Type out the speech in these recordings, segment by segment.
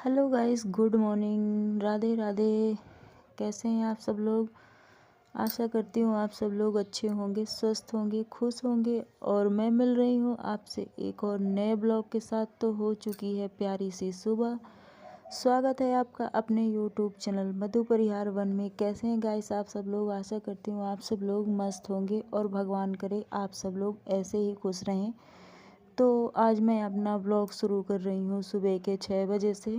Hello guys, good morning, Radhe Radhe. कैसे हैं आप सब लोग। आशा करती हूँ आप सब लोग अच्छे होंगे, स्वस्थ होंगे, खुश होंगे। और मैं मिल रही हूँ आपसे एक और नए ब्लॉग के साथ। तो हो चुकी है प्यारी सी सुबह। स्वागत है आपका अपने यूट्यूब चैनल मधु परिहार वन में। कैसे हैं गाइस आप सब लोग। आशा करती हूँ आप सब लोग मस्त होंगे और भगवान करे आप सब लोग ऐसे ही खुश रहें। तो आज मैं अपना ब्लॉग शुरू कर रही हूँ सुबह के 6 बजे से।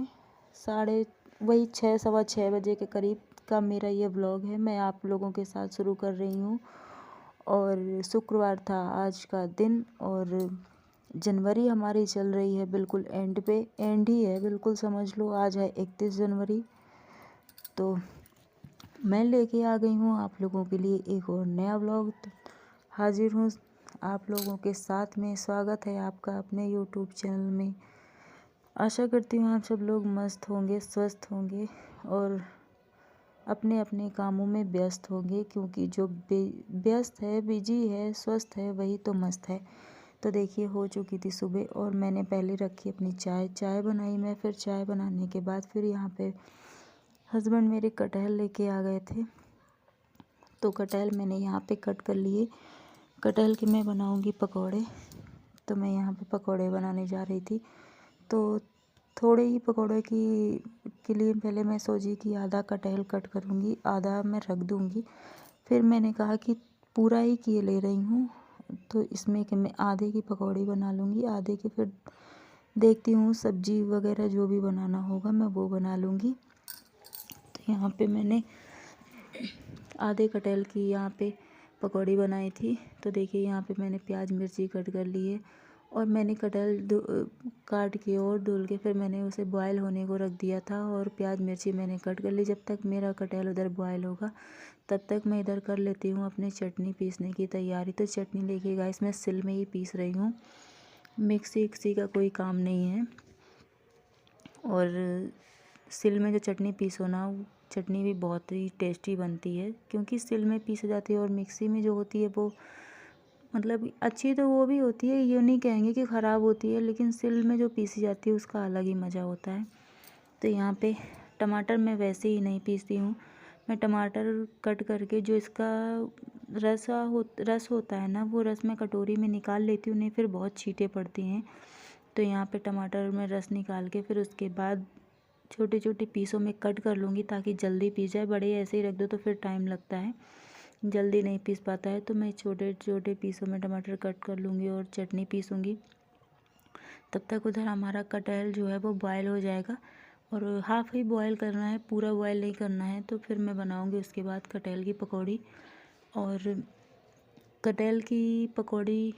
साढ़े वही 6 सवा 6 बजे के करीब का मेरा ये ब्लॉग है। मैं आप लोगों के साथ शुरू कर रही हूँ। और शुक्रवार था आज का दिन। और जनवरी हमारी चल रही है बिल्कुल एंड पे, एंड ही है बिल्कुल, समझ लो। आज है 31 जनवरी। तो मैं लेके आ गई हूँ आप लोगों के लिए एक और नया ब्लॉग। हाजिर हूँ आप लोगों के साथ में। स्वागत है आपका अपने यूट्यूब चैनल में। आशा करती हूँ आप सब लोग मस्त होंगे, स्वस्थ होंगे और अपने अपने कामों में व्यस्त होंगे। क्योंकि जो व्यस्त है, बिजी है, स्वस्थ है, वही तो मस्त है। तो देखिए हो चुकी थी सुबह और मैंने पहले रखी अपनी चाय बनाई मैं। फिर चाय बनाने के बाद फिर यहाँ पे हस्बैंड मेरे कटहल लेके आ गए थे। तो कटहल मैंने यहाँ पे कट कर लिए। कटहल के मैं बनाऊंगी पकौड़े। तो मैं यहाँ पे पकौड़े बनाने जा रही थी। तो थोड़े ही पकौड़े के लिए पहले मैं सोची कि आधा कटहल कट करूँगी, आधा मैं रख दूँगी। फिर मैंने कहा कि पूरा ही किए ले रही हूँ, तो इसमें कि मैं आधे की पकौड़ी बना लूँगी, आधे की फिर देखती हूँ सब्जी वगैरह जो भी बनाना होगा मैं वो बना लूँगी। तो यहाँ पे मैंने आधे कटहल की यहाँ पे पकौड़ी बनाई थी। तो देखिए यहाँ पे मैंने प्याज मिर्ची कट कर लिए और मैंने कटहल काट के और धुल के फिर मैंने उसे बॉयल होने को रख दिया था। और प्याज मिर्ची मैंने कट कर ली। जब तक मेरा कटहल उधर बॉयल होगा तब तक मैं इधर कर लेती हूँ अपनी चटनी पीसने की तैयारी। तो चटनी लेके गाइस मैं सिल में ही पीस रही हूँ, मिक्सी विक्सी का कोई काम नहीं है। और सिल में जो चटनी पीसो ना, चटनी भी बहुत ही टेस्टी बनती है। क्योंकि सिल में पीस जाती है और मिक्सी में जो होती है वो मतलब अच्छी तो वो भी होती है, ये नहीं कहेंगे कि ख़राब होती है, लेकिन सिल में जो पीसी जाती है उसका अलग ही मज़ा होता है। तो यहाँ पे टमाटर मैं वैसे ही नहीं पीसती हूँ। मैं टमाटर कट करके जो इसका रस होता है ना, वो रस मैं कटोरी में निकाल लेती हूँ, नहीं फिर बहुत छींटे पड़ती हैं। तो यहाँ पे टमाटर में रस निकाल के फिर उसके बाद छोटे छोटे पीसों में कट कर लूँगी ताकि जल्दी पीस जाए। बड़े ऐसे ही रख दो तो फिर टाइम लगता है, जल्दी नहीं पीस पाता है। तो मैं छोटे छोटे पीसों में टमाटर कट कर लूँगी और चटनी पीसूँगी। तब तक उधर हमारा कटहल जो है वो बॉयल हो जाएगा। और हाफ़ ही बॉयल करना है, पूरा बॉयल नहीं करना है। तो फिर मैं बनाऊँगी उसके बाद कटहल की पकौड़ी। और कटहल की पकौड़ी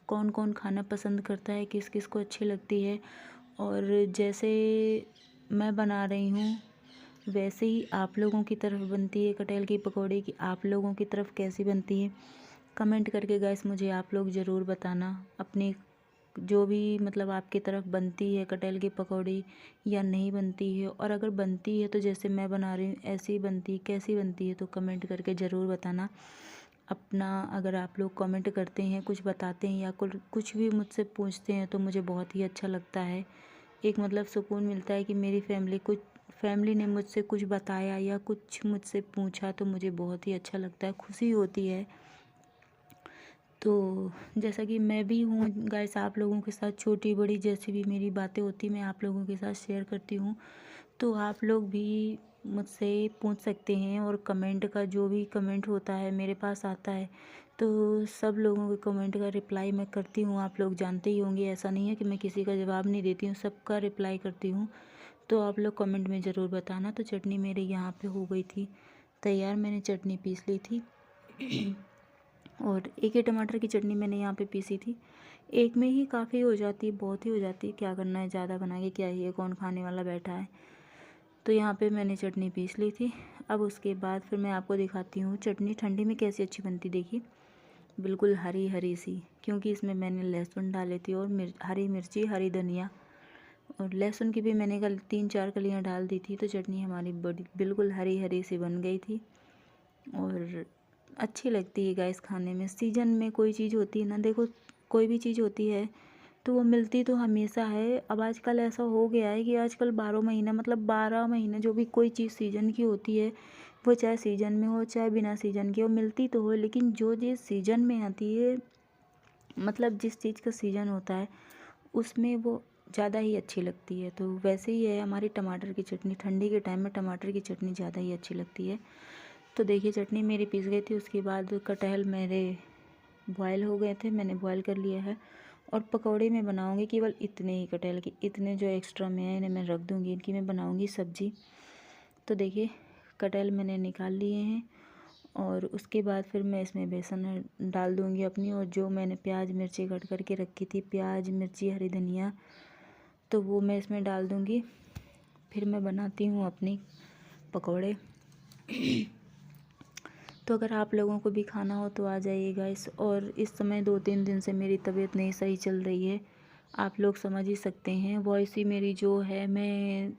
कौन कौन खाना पसंद करता है, किस किस को अच्छी लगती है, और जैसे मैं बना रही हूँ वैसे ही आप लोगों की तरफ बनती है कटहल की पकौड़ी, कि आप लोगों की तरफ कैसी बनती है कमेंट करके गाइस मुझे आप लोग ज़रूर बताना। अपनी जो भी मतलब आपकी तरफ बनती है कटहल की पकौड़ी या नहीं बनती है, और अगर बनती है तो जैसे मैं बना रही हूँ ऐसी ही बनती, कैसी बनती है, तो कमेंट करके ज़रूर बताना अपना। अगर आप लोग कमेंट करते हैं, कुछ बताते हैं या कुछ भी मुझसे पूछते हैं तो मुझे बहुत ही अच्छा लगता है। एक मतलब सुकून मिलता है कि मेरी फैमिली ने मुझसे कुछ बताया या कुछ मुझसे पूछा, तो मुझे बहुत ही अच्छा लगता है, खुशी होती है। तो जैसा कि मैं भी हूँ गाइस आप लोगों के साथ, छोटी बड़ी जैसी भी मेरी बातें होती मैं आप लोगों के साथ शेयर करती हूँ। तो आप लोग भी मुझसे पूछ सकते हैं, और कमेंट का जो भी कमेंट होता है मेरे पास आता है तो सब लोगों के कमेंट का रिप्लाई मैं करती हूँ। आप लोग जानते ही होंगे, ऐसा नहीं है कि मैं किसी का जवाब नहीं देती हूँ, सबका रिप्लाई करती हूँ। तो आप लोग कमेंट में ज़रूर बताना। तो चटनी मेरे यहाँ पे हो गई थी तैयार, मैंने चटनी पीस ली थी। और एक ही टमाटर की चटनी मैंने यहाँ पे पीसी थी। एक में ही काफ़ी हो जाती है, बहुत ही हो जाती है, क्या करना है ज़्यादा बना के, क्या ही है, कौन खाने वाला बैठा है। तो यहाँ पे मैंने चटनी पीस ली थी। अब उसके बाद फिर मैं आपको दिखाती हूँ चटनी ठंडी में कैसी अच्छी बनती। देखिए बिल्कुल हरी हरी सी, क्योंकि इसमें मैंने लहसुन डाले थी और हरी मिर्ची, हरी धनिया, और लहसुन की भी मैंने 3-4 कलियाँ डाल दी थी। तो चटनी हमारी बड़ी बिल्कुल हरी हरी सी बन गई थी और अच्छी लगती है गाइस खाने में। सीजन में कोई चीज़ होती है ना, देखो कोई भी चीज़ होती है तो वो मिलती तो हमेशा है। अब आजकल ऐसा हो गया है कि आजकल 12 महीना मतलब 12 महीने जो भी कोई चीज़ सीजन की होती है, वो चाहे सीजन में हो चाहे बिना सीजन के हो, मिलती तो हो, लेकिन जो चीज़ सीजन में आती है, मतलब जिस चीज़ का सीजन होता है उसमें वो ज़्यादा ही अच्छी लगती है। तो वैसे ही है हमारी टमाटर की चटनी, ठंडी के टाइम में टमाटर की चटनी ज़्यादा ही अच्छी लगती है। तो देखिए चटनी मेरी पीस गई थी, उसके बाद कटहल मेरे बॉयल हो गए थे, मैंने बॉयल कर लिया है। और पकौड़े मैं बनाऊंगी केवल इतने ही कटहल के, इतने जो एक्स्ट्रा में है इन्हें मैं रख दूंगी, इनकी मैं बनाऊंगी सब्जी। तो देखिए कटहल मैंने निकाल लिए हैं और उसके बाद फिर मैं इसमें बेसन डाल दूंगी अपनी, और जो मैंने प्याज मिर्ची कट करके रखी थी, प्याज मिर्ची हरी धनिया, तो वो मैं इसमें डाल दूंगी। फिर मैं बनाती हूँ अपनी पकौड़े। तो अगर आप लोगों को भी खाना हो तो आ जाइएगा। और इस समय 2-3 दिन से मेरी तबीयत नहीं सही चल रही है, आप लोग समझ ही सकते हैं। वॉइस ही मेरी जो है, मैं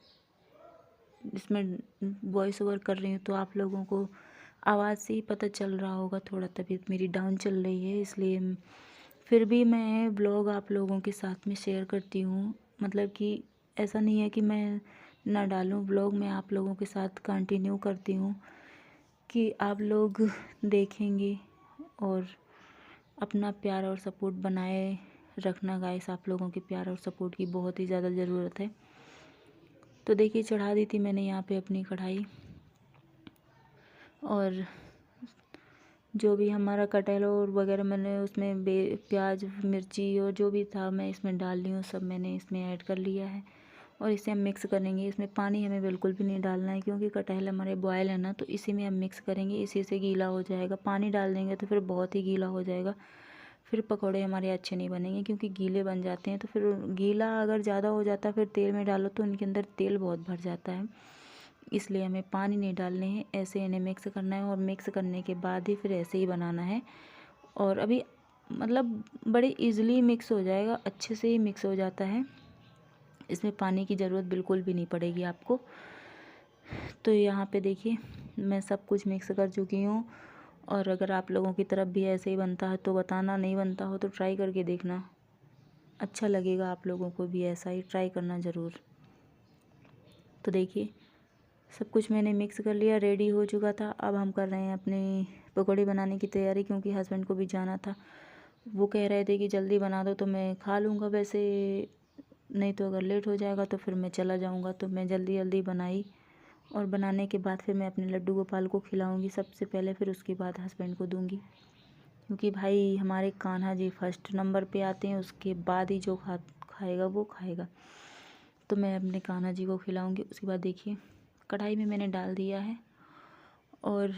इसमें वॉइस ओवर कर रही हूँ तो आप लोगों को आवाज़ से ही पता चल रहा होगा, थोड़ा तबीयत मेरी डाउन चल रही है। इसलिए फिर भी मैं ब्लॉग आप लोगों के साथ में शेयर करती हूँ, मतलब कि ऐसा नहीं है कि मैं ना डालूँ ब्लॉग, मैं आप लोगों के साथ कंटिन्यू करती हूँ कि आप लोग देखेंगे और अपना प्यार और सपोर्ट बनाए रखना गाइस। आप लोगों के प्यार और सपोर्ट की बहुत ही ज़्यादा ज़रूरत है। तो देखिए चढ़ा दी थी मैंने यहाँ पे अपनी कढ़ाई, और जो भी हमारा कटहल और वगैरह मैंने उसमें प्याज मिर्ची और जो भी था मैं इसमें डाल ली हूँ, सब मैंने इसमें ऐड कर लिया है। और इसे हम मिक्स करेंगे। इसमें पानी हमें बिल्कुल भी नहीं डालना है, क्योंकि कटहल हमारे बॉयल है ना, तो इसी में हम मिक्स करेंगे, इसी से गीला हो जाएगा। पानी डाल देंगे तो फिर बहुत ही गीला हो जाएगा, फिर पकौड़े हमारे अच्छे नहीं बनेंगे, क्योंकि गीले बन जाते हैं। तो फिर गीला अगर ज़्यादा हो जाता है फिर तेल में डालो तो उनके अंदर तेल बहुत भर जाता है, इसलिए हमें पानी नहीं डालने हैं। ऐसे इन्हें मिक्स करना है, और मिक्स करने के बाद ही फिर ऐसे ही बनाना है। और अभी मतलब बड़े इजीली मिक्स हो जाएगा, अच्छे से ही मिक्स हो जाता है, इसमें पानी की ज़रूरत बिल्कुल भी नहीं पड़ेगी आपको। तो यहाँ पे देखिए मैं सब कुछ मिक्स कर चुकी हूँ। और अगर आप लोगों की तरफ भी ऐसे ही बनता है तो बताना, नहीं बनता हो तो ट्राई करके देखना, अच्छा लगेगा आप लोगों को भी, ऐसा ही ट्राई करना ज़रूर। तो देखिए सब कुछ मैंने मिक्स कर लिया, रेडी हो चुका था। अब हम कर रहे हैं अपनी पकौड़े बनाने की तैयारी, क्योंकि हस्बैंड को भी जाना था। वो कह रहे थे कि जल्दी बना दो तो मैं खा लूँगा, वैसे नहीं तो अगर लेट हो जाएगा तो फिर मैं चला जाऊँगा। तो मैं जल्दी जल्दी बनाई, और बनाने के बाद फिर मैं अपने लड्डू गोपाल को खिलाऊँगी सबसे पहले, फिर उसके बाद हस्बैंड को दूँगी, क्योंकि भाई हमारे कान्हा जी फर्स्ट नंबर पे आते हैं, उसके बाद ही जो खाएगा वो खाएगा। तो मैं अपने कान्हा जी को खिलाऊँगी। उसके बाद देखिए कढ़ाई में मैंने डाल दिया है, और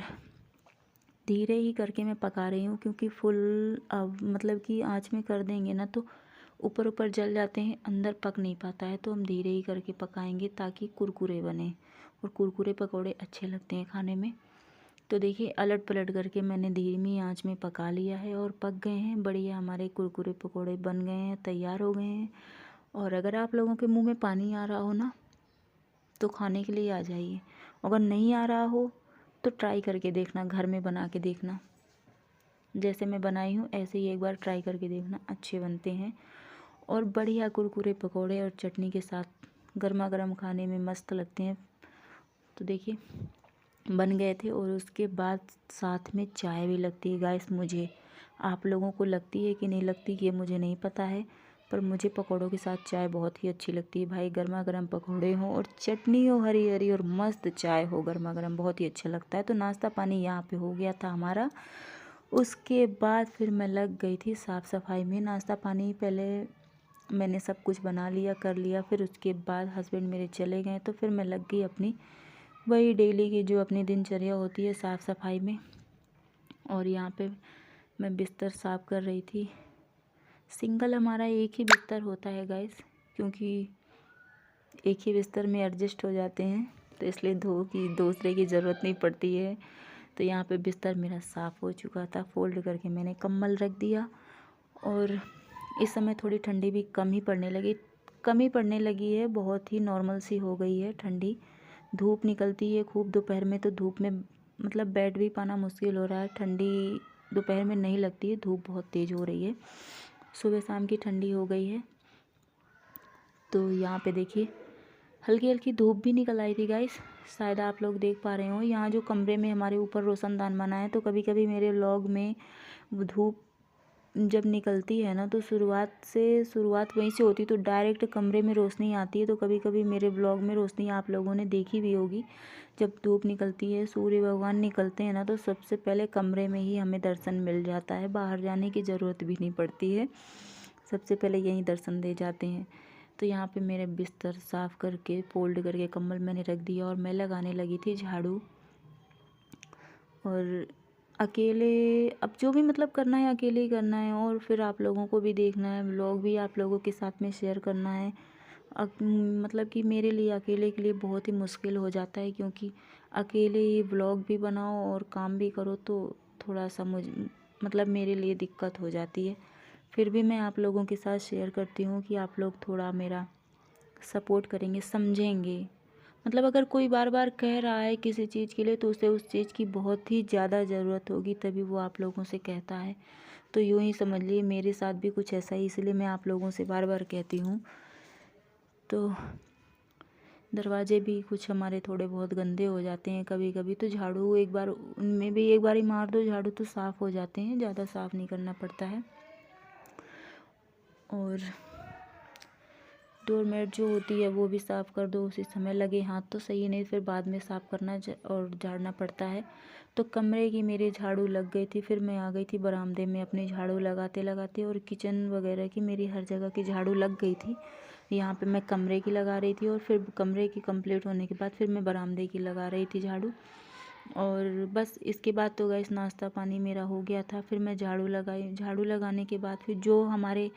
धीरे ही करके मैं पका रही हूँ, क्योंकि फुल अब मतलब कि आँच में कर देंगे ना तो ऊपर ऊपर जल जाते हैं, अंदर पक नहीं पाता है। तो हम धीरे ही करके पकाएंगे ताकि कुरकुरे बने, और कुरकुरे पकौड़े अच्छे लगते हैं खाने में। तो देखिए अलट पलट करके मैंने धीमी आंच में पका लिया है, और पक गए हैं बढ़िया, हमारे कुरकुरे पकौड़े बन गए हैं, तैयार हो गए हैं। और अगर आप लोगों के मुंह में पानी आ रहा हो ना तो खाने के लिए आ जाइए, अगर नहीं आ रहा हो तो ट्राई करके देखना, घर में बना के देखना, जैसे मैं बनाई हूँ ऐसे ही एक बार ट्राई करके देखना, अच्छे बनते हैं। और बढ़िया कुरकुरे पकौड़े और चटनी के साथ गर्मा गर्म खाने में मस्त लगते हैं। तो देखिए बन गए थे, और उसके बाद साथ में चाय भी लगती है गाइस मुझे। आप लोगों को लगती है कि नहीं लगती ये मुझे नहीं पता है, पर मुझे पकौड़ों के साथ चाय बहुत ही अच्छी लगती है भाई। गर्मा गर्म पकौड़े हों और चटनी हो हरी हरी, और मस्त चाय हो गर्मा गर्म, बहुत ही अच्छा लगता है। तो नाश्ता पानी यहाँ पे हो गया था हमारा। उसके बाद फिर मैं लग गई थी साफ़ सफाई में। नाश्ता पानी पहले मैंने सब कुछ बना लिया कर लिया, फिर उसके बाद हस्बैंड मेरे चले गए, तो फिर मैं लग गई अपनी वही डेली की जो अपनी दिनचर्या होती है साफ़ सफाई में। और यहाँ पे मैं बिस्तर साफ़ कर रही थी। सिंगल हमारा एक ही बिस्तर होता है गाइस, क्योंकि एक ही बिस्तर में एडजस्ट हो जाते हैं, तो इसलिए दूसरे की ज़रूरत नहीं पड़ती है। तो यहाँ पे बिस्तर मेरा साफ़ हो चुका था, फोल्ड करके मैंने कंबल रख दिया। और इस समय थोड़ी ठंडी भी कम ही पड़ने लगी है, बहुत ही नॉर्मल सी हो गई है ठंडी। धूप निकलती है खूब दोपहर में, तो धूप में मतलब बेड भी पाना मुश्किल हो रहा है। ठंडी दोपहर में नहीं लगती है, धूप बहुत तेज़ हो रही है, सुबह शाम की ठंडी हो गई है। तो यहाँ पे देखिए हल्की हल्की धूप भी निकल आई थी गाइस, शायद आप लोग देख पा रहे हो। यहाँ जो कमरे में हमारे ऊपर रोशनदान बना है, तो कभी कभी मेरे व्लॉग में धूप जब निकलती है ना, तो शुरुआत वहीं से होती, तो डायरेक्ट कमरे में रोशनी आती है। तो कभी कभी मेरे ब्लॉग में रोशनी आप लोगों ने देखी भी होगी। जब धूप निकलती है, सूर्य भगवान निकलते हैं ना, तो सबसे पहले कमरे में ही हमें दर्शन मिल जाता है, बाहर जाने की ज़रूरत भी नहीं पड़ती है, सबसे पहले यहीं दर्शन दे जाते हैं। तो यहाँ पे मेरे बिस्तर साफ़ करके फोल्ड करके कंबल मैंने रख दिया और मैं लगाने लगी थी झाड़ू। और अकेले अब जो भी मतलब करना है अकेले ही करना है, और फिर आप लोगों को भी देखना है, व्लॉग भी आप लोगों के साथ में शेयर करना है। मतलब कि मेरे लिए अकेले के लिए बहुत ही मुश्किल हो जाता है, क्योंकि अकेले ही व्लॉग भी बनाओ और काम भी करो, तो थोड़ा सा मतलब मेरे लिए दिक्कत हो जाती है। फिर भी मैं आप लोगों के साथ शेयर करती हूँ कि आप लोग थोड़ा मेरा सपोर्ट करेंगे, समझेंगे। मतलब अगर कोई बार बार कह रहा है किसी चीज़ के लिए, तो उसे उस चीज़ की बहुत ही ज़्यादा ज़रूरत होगी, तभी वो आप लोगों से कहता है। तो यूँ ही समझ लिए मेरे साथ भी कुछ ऐसा ही, इसलिए मैं आप लोगों से बार बार कहती हूँ। तो दरवाजे भी कुछ हमारे थोड़े बहुत गंदे हो जाते हैं कभी कभी, तो झाड़ू एक बार उनमें भी एक बार ही मार दो झाड़ू, तो साफ़ हो जाते हैं, ज़्यादा साफ़ नहीं करना पड़ता है। और डोरमेट जो होती है वो भी साफ़ कर दो उसी समय, लगे हाथ तो सही, नहीं फिर बाद में साफ़ करना और झाड़ना पड़ता है। तो कमरे की मेरे झाड़ू लग गई थी, फिर मैं आ गई थी बरामदे में अपनी झाड़ू लगाते लगाते, और किचन वगैरह की मेरी हर जगह की झाड़ू लग गई थी। यहाँ पे मैं कमरे की लगा रही थी, और फिर कमरे की कंप्लीट होने के बाद फिर मैं बरामदे की लगा रही थी झाड़ू। और बस इसके बाद तो गाइस नाश्ता पानी मेरा हो गया था। फिर मैं झाड़ू लगाई, झाड़ू लगाने के बाद फिर जो हमारे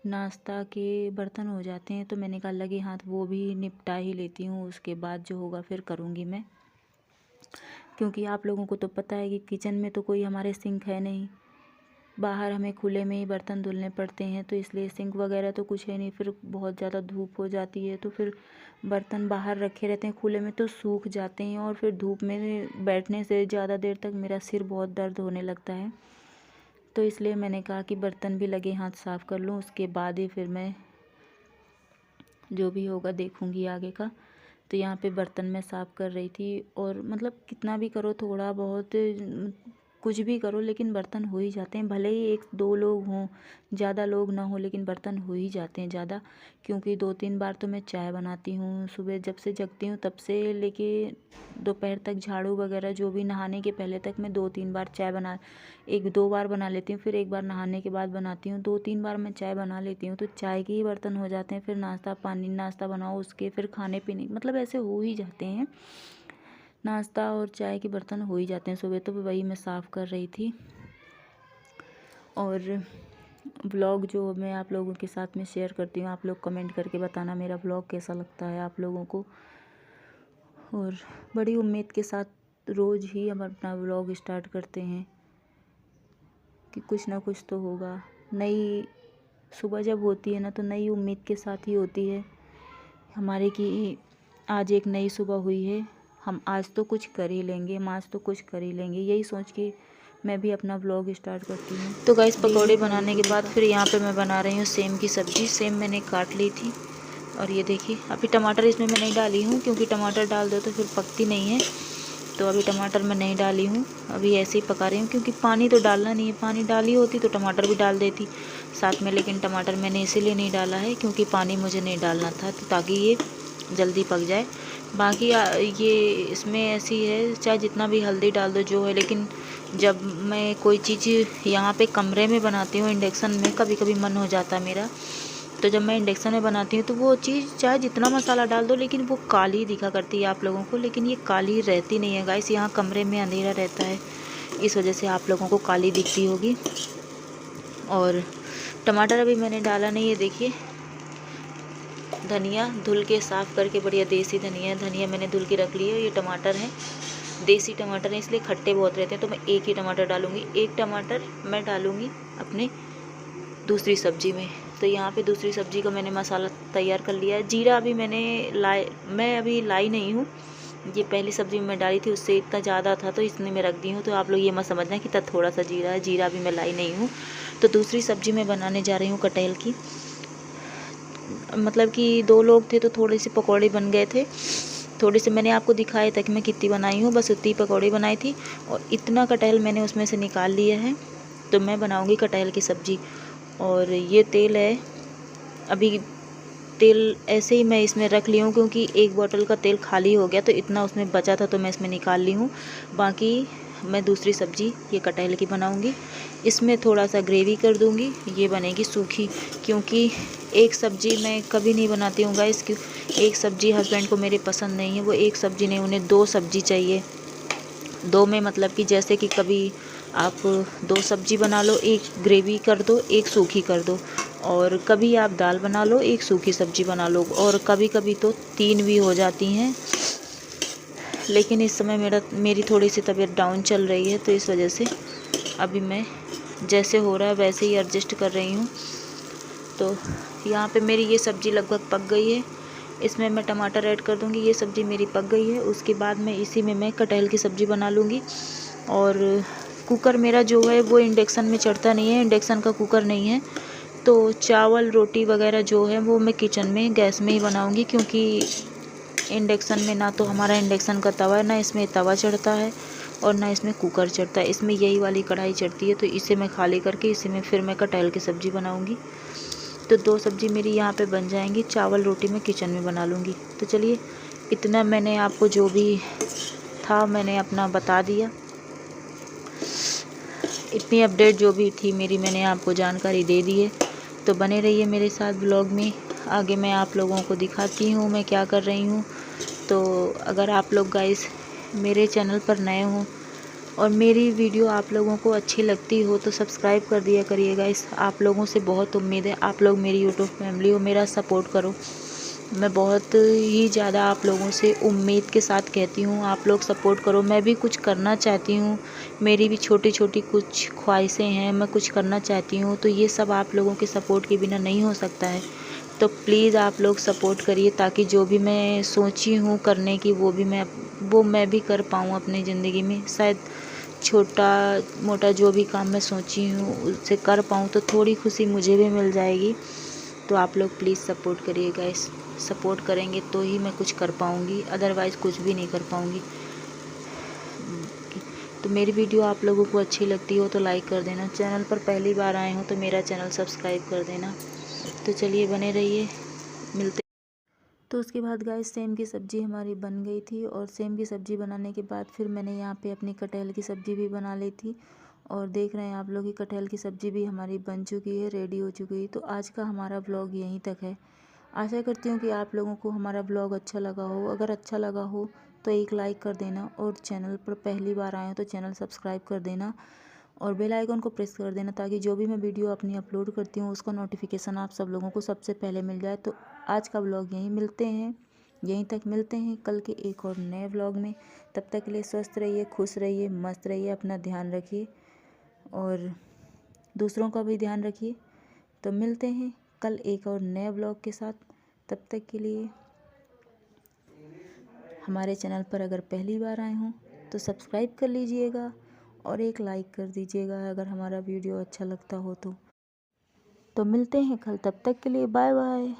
नाश्ता के बर्तन हो जाते हैं, तो मैंने कहा लगे हाथ वो भी निपटा ही लेती हूँ, उसके बाद जो होगा फिर करूँगी मैं। क्योंकि आप लोगों को तो पता है कि किचन में तो कोई हमारे सिंक है नहीं, बाहर हमें खुले में ही बर्तन धुलने पड़ते हैं, तो इसलिए सिंक वगैरह तो कुछ है नहीं। फिर बहुत ज़्यादा धूप हो जाती है, तो फिर बर्तन बाहर रखे रहते हैं खुले में, तो सूख जाते हैं, और फिर धूप में बैठने से ज़्यादा देर तक मेरा सिर बहुत दर्द होने लगता है। तो इसलिए मैंने कहा कि बर्तन भी लगे हाथ साफ़ कर लूँ, उसके बाद ही फिर मैं जो भी होगा देखूँगी आगे का। तो यहाँ पे बर्तन मैं साफ़ कर रही थी, और मतलब कितना भी करो, थोड़ा बहुत कुछ भी करो, लेकिन बर्तन हो ही जाते हैं, भले ही 1-2 लोग हों, ज़्यादा लोग ना हो, लेकिन बर्तन हो ही जाते हैं ज़्यादा। क्योंकि 2-3 बार तो मैं चाय बनाती हूँ, सुबह जब से जगती हूँ तब से लेके दोपहर तक, झाड़ू वगैरह जो भी, नहाने के पहले तक मैं 2-3 बार चाय 1-2 बार बना लेती हूँ, फिर एक बार नहाने के बाद बनाती हूँ, 2-3 बार मैं चाय बना लेती हूँ, तो चाय के ही बर्तन हो जाते हैं। फिर नाश्ता बनाओ, उसके फिर खाने पीने, मतलब ऐसे हो ही जाते हैं, नाश्ता और चाय के बर्तन हो ही जाते हैं सुबह। तो वही मैं साफ़ कर रही थी। और व्लॉग जो मैं आप लोगों के साथ में शेयर करती हूँ, आप लोग कमेंट करके बताना मेरा व्लॉग कैसा लगता है आप लोगों को। और बड़ी उम्मीद के साथ रोज़ ही हम अपना व्लॉग स्टार्ट करते हैं कि कुछ ना कुछ तो होगा। नई सुबह जब होती है ना, तो नई उम्मीद के साथ ही होती है हमारे कि आज एक नई सुबह हुई है, हम आज तो कुछ कर ही लेंगे, हम आज तो कुछ कर ही लेंगे, यही सोच के मैं भी अपना व्लॉग स्टार्ट करती हूँ। तो गाइस पकौड़े बनाने के बाद फिर यहाँ पे मैं बना रही हूँ सेम की सब्ज़ी। सेम मैंने काट ली थी, और ये देखिए अभी टमाटर इसमें मैं नहीं डाली हूँ, क्योंकि टमाटर डाल दो तो फिर पकती नहीं है, तो अभी टमाटर मैं नहीं डाली हूँ, अभी ऐसे ही पका रही हूँ। क्योंकि पानी तो डालना नहीं है, पानी डाली होती तो टमाटर भी डाल देती साथ में, लेकिन टमाटर मैंने इसीलिए नहीं डाला है क्योंकि पानी मुझे नहीं डालना था, तो ताकि ये जल्दी पक जाए। बाकी ये इसमें ऐसी है, चाहे जितना भी हल्दी डाल दो जो है, लेकिन जब मैं कोई चीज़ यहाँ पे कमरे में बनाती हूँ इंडक्शन में, कभी कभी मन हो जाता है मेरा, तो जब मैं इंडक्शन में बनाती हूँ तो वो चीज़ चाहे जितना मसाला डाल दो, लेकिन वो काली दिखा करती है आप लोगों को, लेकिन ये काली रहती नहीं है गाइस। यहाँ कमरे में अंधेरा रहता है, इस वजह से आप लोगों को काली दिखती होगी। और टमाटर अभी मैंने डाला नहीं है, देखिए धनिया धुल के साफ़ करके, बढ़िया देसी धनिया मैंने धुल के रख ली है। ये टमाटर है, देसी टमाटर है, इसलिए खट्टे बहुत रहते हैं, तो मैं एक ही टमाटर डालूँगी। एक टमाटर मैं डालूँगी अपने दूसरी सब्ज़ी में। तो यहाँ पे दूसरी सब्ज़ी का मैंने मसाला तैयार कर लिया है। जीरा अभी मैं अभी लाई नहीं हूँ, ये पहली सब्ज़ी में डाली थी, उससे इतना ज़्यादा था तो इसने मैं रख दी हूँ, तो आप लोग ये मत समझना कि थोड़ा सा जीरा है, जीरा भी मैं लाई नहीं हूँ। तो दूसरी सब्ज़ी मैं बनाने जा रही हूँ कटहल की। मतलब कि 2 लोग थे तो थोड़े से पकौड़े बन गए थे। थोड़े से मैंने आपको दिखाया था कि मैं कितनी बनाई हूँ, बस उतनी पकौड़े बनाई थी और इतना कटहल मैंने उसमें से निकाल लिया है। तो मैं बनाऊँगी कटहल की सब्ज़ी। और ये तेल है, अभी तेल ऐसे ही मैं इसमें रख ली हूँ क्योंकि एक बोतल का तेल खाली हो गया, तो इतना उसमें बचा था तो मैं इसमें निकाल ली हूँ। बाकी मैं दूसरी सब्ज़ी ये कटहल की बनाऊँगी। इसमें थोड़ा सा ग्रेवी कर दूँगी, ये बनेगी सूखी, क्योंकि एक सब्ज़ी मैं कभी नहीं बनाती हूँ गाइस। क्यों, एक सब्ज़ी हस्बैंड को मेरे पसंद नहीं है, वो एक सब्ज़ी नहीं, उन्हें 2 सब्ज़ी चाहिए। 2 में मतलब कि जैसे कि कभी आप 2 सब्ज़ी बना लो, एक ग्रेवी कर दो, एक सूखी कर दो, और कभी आप दाल बना लो, एक सूखी सब्ज़ी बना लो, और कभी कभी तो 3 भी हो जाती हैं। लेकिन इस समय मेरी थोड़ी सी तबीयत डाउन चल रही है, तो इस वजह से अभी मैं जैसे हो रहा है वैसे ही एडजस्ट कर रही हूँ। तो यहाँ पे मेरी ये सब्ज़ी लगभग पक गई है। इसमें मैं टमाटर ऐड कर दूँगी। ये सब्ज़ी मेरी पक गई है। उसके बाद में इसी में मैं कटहल की सब्ज़ी बना लूँगी। और कुकर मेरा जो है वो इंडक्शन में चढ़ता नहीं है, इंडक्शन का कुकर नहीं है, तो चावल रोटी वगैरह जो है वो मैं किचन में गैस में ही बनाऊँगी, क्योंकि इंडक्शन में ना तो हमारा इंडक्शन का तवा है, ना इसमें तवा चढ़ता है और ना इसमें कुकर चढ़ता है। इसमें यही वाली कढ़ाई चढ़ती है, तो इसे मैं खाली करके इसी में फिर मैं कटहल की सब्ज़ी बनाऊँगी। तो 2 सब्ज़ी मेरी यहाँ पे बन जाएंगी। चावल रोटी मैं किचन में बना लूँगी। तो चलिए, इतना मैंने आपको जो भी था मैंने अपना बता दिया। इतनी अपडेट जो भी थी मेरी मैंने आपको जानकारी दे दी है। तो बने रहिए मेरे साथ ब्लॉग में, आगे मैं आप लोगों को दिखाती हूँ मैं क्या कर रही हूँ। तो अगर आप लोग गाइस मेरे चैनल पर नए हों और मेरी वीडियो आप लोगों को अच्छी लगती हो तो सब्सक्राइब कर दिया करिए गाइस। आप लोगों से बहुत उम्मीद है, आप लोग मेरी यूट्यूब फैमिली हो, मेरा सपोर्ट करो। मैं बहुत ही ज़्यादा आप लोगों से उम्मीद के साथ कहती हूँ, आप लोग सपोर्ट करो। मैं भी कुछ करना चाहती हूँ, मेरी भी छोटी छोटी कुछ ख्वाहिशें हैं, मैं कुछ करना चाहती हूँ, तो ये सब आप लोगों के सपोर्ट के बिना नहीं हो सकता है। तो प्लीज़ आप लोग सपोर्ट करिए, ताकि जो भी मैं सोची हूँ करने की वो मैं भी कर पाऊँ अपनी ज़िंदगी में। शायद छोटा मोटा जो भी काम मैं सोची हूँ उसे कर पाऊँ, तो थोड़ी खुशी मुझे भी मिल जाएगी। तो आप लोग प्लीज़ सपोर्ट करिए गाइस। सपोर्ट करेंगे तो ही मैं कुछ कर पाऊँगी, अदरवाइज़ कुछ भी नहीं कर पाऊँगी। तो मेरी वीडियो आप लोगों को अच्छी लगती हो तो लाइक कर देना। चैनल पर पहली बार आए हो तो मेरा चैनल सब्सक्राइब कर देना। तो चलिए बने रहिए, मिलते। तो उसके बाद गाइस सेम की सब्ज़ी हमारी बन गई थी, और सेम की सब्ज़ी बनाने के बाद फिर मैंने यहाँ पे अपनी कटहल की सब्ज़ी भी बना ली थी। और देख रहे हैं आप लोग कि कटहल की सब्ज़ी भी हमारी बन चुकी है, रेडी हो चुकी है। तो आज का हमारा ब्लॉग यहीं तक है। आशा करती हूँ कि आप लोगों को हमारा ब्लॉग अच्छा लगा हो। अगर अच्छा लगा हो तो एक लाइक कर देना, और चैनल पर पहली बार आए हो तो चैनल सब्सक्राइब कर देना, और बेल आइकन को प्रेस कर देना, ताकि जो भी मैं वीडियो अपनी अपलोड करती हूँ उसका नोटिफिकेशन आप सब लोगों को सबसे पहले मिल जाए। तो आज का ब्लॉग यहीं तक मिलते हैं कल के एक और नए ब्लॉग में। तब तक के लिए स्वस्थ रहिए, खुश रहिए, मस्त रहिए, अपना ध्यान रखिए और दूसरों का भी ध्यान रखिए। तो मिलते हैं कल एक और नए ब्लॉग के साथ। तब तक के लिए हमारे चैनल पर अगर पहली बार आए हों तो सब्सक्राइब कर लीजिएगा, और एक लाइक कर दीजिएगा अगर हमारा वीडियो अच्छा लगता हो तो मिलते हैं कल, तब तक के लिए बाय बाय।